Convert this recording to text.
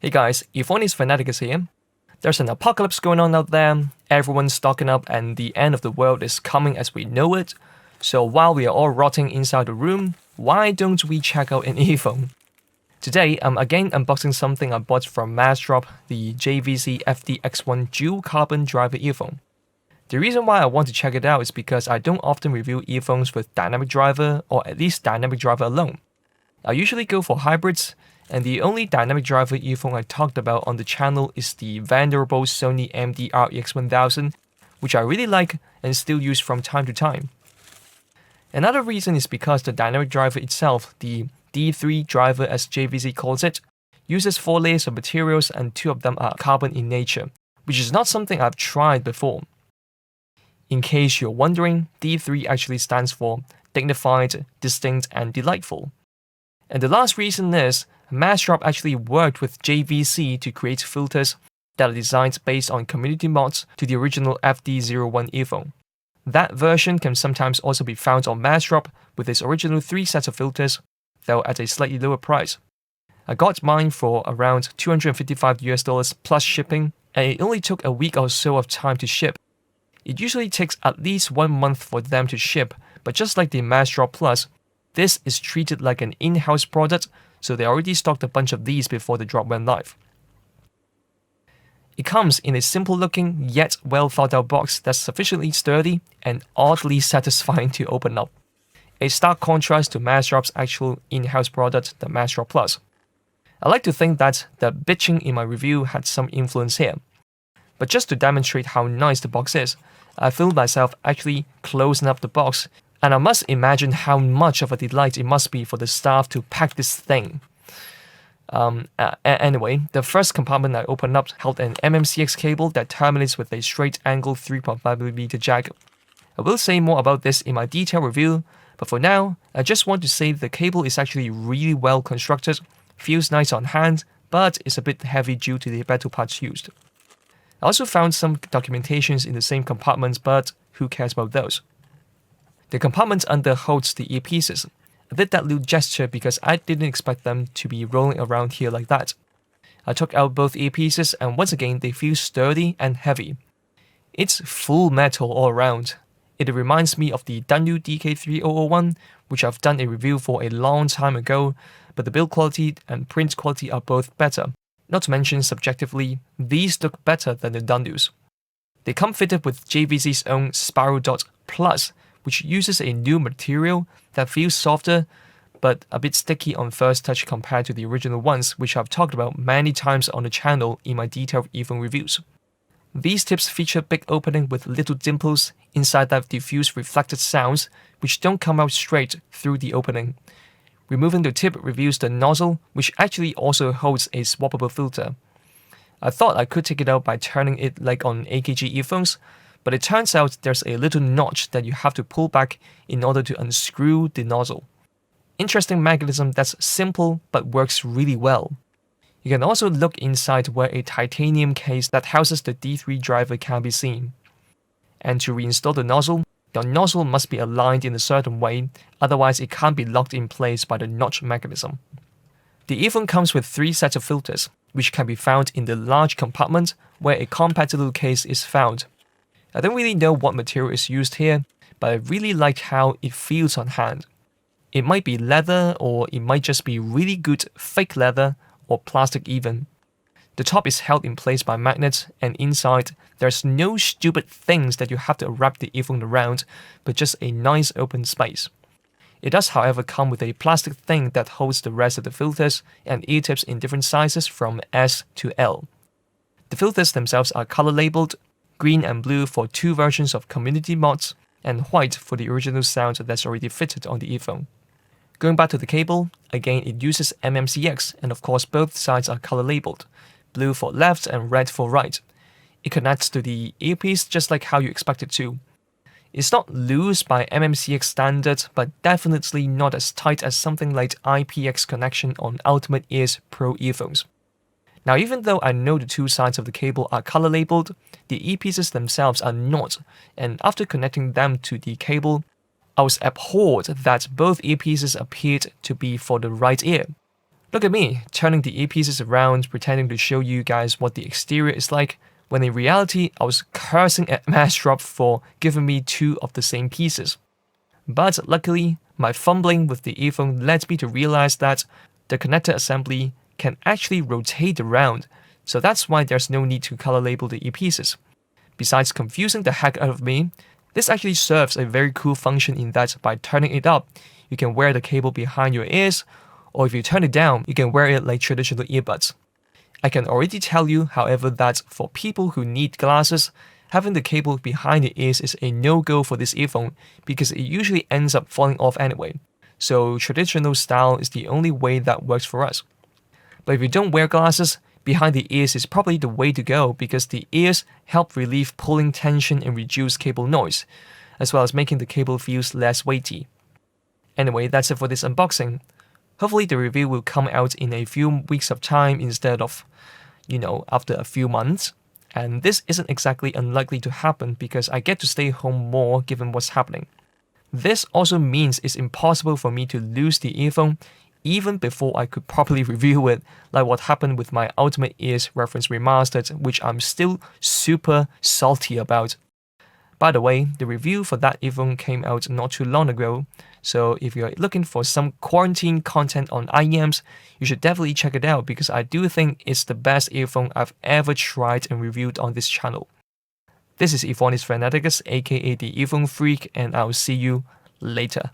Hey guys, Earphoneus Fanaticus here. There's an apocalypse going on out there, everyone's stocking up and the end of the world is coming as we know it. So while we are all rotting inside the room, why don't we check out an earphone? Today, I'm again unboxing something I bought from Mass Drop, the JVC HA-FDX1 dual carbon driver earphone. The reason why I want to check it out is because I don't often review earphones with dynamic driver, or at least dynamic driver alone. I usually go for hybrids, and the only dynamic driver earphone I talked about on the channel is the venerable Sony MD-REX1000, which I really like and still use from time to time. Another reason is because the dynamic driver itself, the D3 driver as JVC calls it, uses 4 layers of materials and 2 of them are carbon in nature, which is not something I've tried before. In case you're wondering, D3 actually stands for dignified, distinct, and delightful. And the last reason is, Mass Drop actually worked with JVC to create filters that are designed based on community mods to the original FD01 earphone. That version can sometimes also be found on Mass Drop with its original 3 sets of filters, though at a slightly lower price. I got mine for around $255 plus shipping, and it only took a week or so of time to ship. It usually takes at least 1 month for them to ship, but just like the Mass Drop Plus, this is treated like an in-house product, so they already stocked a bunch of these before the drop went live. It comes in a simple looking yet well thought out box that's sufficiently sturdy and oddly satisfying to open up. A stark contrast to Mass Drop's actual in-house product, the Mass Drop Plus. I like to think that the bitching in my review had some influence here. But just to demonstrate how nice the box is, I filmed myself actually closing up the box, and I must imagine how much of a delight it must be for the staff to pack this thing. Anyway, the first compartment I opened up held an MMCX cable that terminates with a straight angle 3.5mm jack. I will say more about this in my detailed review, but for now, I just want to say the cable is actually really well constructed, feels nice on hand, but is a bit heavy due to the metal parts used. I also found some documentations in the same compartment, but who cares about those? The compartment under holds the earpieces. I did that little gesture because I didn't expect them to be rolling around here like that. I took out both earpieces and once again they feel sturdy and heavy. It's full metal all around. It reminds me of the Dandu DK3001, which I've done a review for a long time ago, but the build quality and print quality are both better. Not to mention subjectively, these look better than the Dandus. They come fitted with JVC's own Spiral Dot Plus, which uses a new material that feels softer but a bit sticky on first touch compared to the original ones, which I've talked about many times on the channel in my detailed earphone reviews. These tips feature big opening with little dimples inside that diffuse reflected sounds which don't come out straight through the opening. Removing the tip reveals the nozzle, which actually also holds a swappable filter. I thought I could take it out by turning it like on AKG earphones, but it turns out there's a little notch that you have to pull back in order to unscrew the nozzle. Interesting mechanism that's simple but works really well. You can also look inside where a titanium case that houses the D3 driver can be seen. And to reinstall the nozzle must be aligned in a certain way, otherwise it can't be locked in place by the notch mechanism. The earphone comes with 3 sets of filters, which can be found in the large compartment where a compact little case is found. I don't really know what material is used here, but I really like how it feels on hand. It might be leather, or it might just be really good fake leather, or plastic even. The top is held in place by magnets, and inside, there's no stupid things that you have to wrap the earphone around, but just a nice open space. It does however come with a plastic thing that holds the rest of the filters and ear tips in different sizes from S to L. The filters themselves are color labeled, green and blue for 2 versions of community mods, and white for the original sound that's already fitted on the earphone. Going back to the cable, again it uses MMCX, and of course both sides are color labeled, blue for left and red for right. It connects to the earpiece just like how you expect it to. It's not loose by MMCX standard, but definitely not as tight as something like IPX connection on Ultimate Ears Pro earphones. Now, even though I know the 2 sides of the cable are color labeled, the earpieces themselves are not, and after connecting them to the cable, I was abhorred that both earpieces appeared to be for the right ear. Look at me, turning the earpieces around, pretending to show you guys what the exterior is like, when in reality I was cursing at Massdrop for giving me 2 of the same pieces. But luckily, my fumbling with the earphone led me to realize that the connector assembly can actually rotate around, so that's why there's no need to color label the earpieces. Besides confusing the heck out of me, this actually serves a very cool function in that by turning it up, you can wear the cable behind your ears, or if you turn it down, you can wear it like traditional earbuds. I can already tell you, however, that for people who need glasses, having the cable behind the ears is a no-go for this earphone because it usually ends up falling off anyway. So traditional style is the only way that works for us. But if you don't wear glasses, behind the ears is probably the way to go because the ears help relieve pulling tension and reduce cable noise, as well as making the cable feels less weighty. Anyway, that's it for this unboxing. Hopefully the review will come out in a few weeks of time instead of, after a few months. And this isn't exactly unlikely to happen because I get to stay home more given what's happening. This also means it's impossible for me to lose the earphone even before I could properly review it, like what happened with my Ultimate Ears Reference Remastered, which I'm still super salty about. By the way, the review for that earphone came out not too long ago, so if you're looking for some quarantine content on IEMs, you should definitely check it out because I do think it's the best earphone I've ever tried and reviewed on this channel. This is Earphoneus Fanaticus, aka the Earphone Freak, and I'll see you later.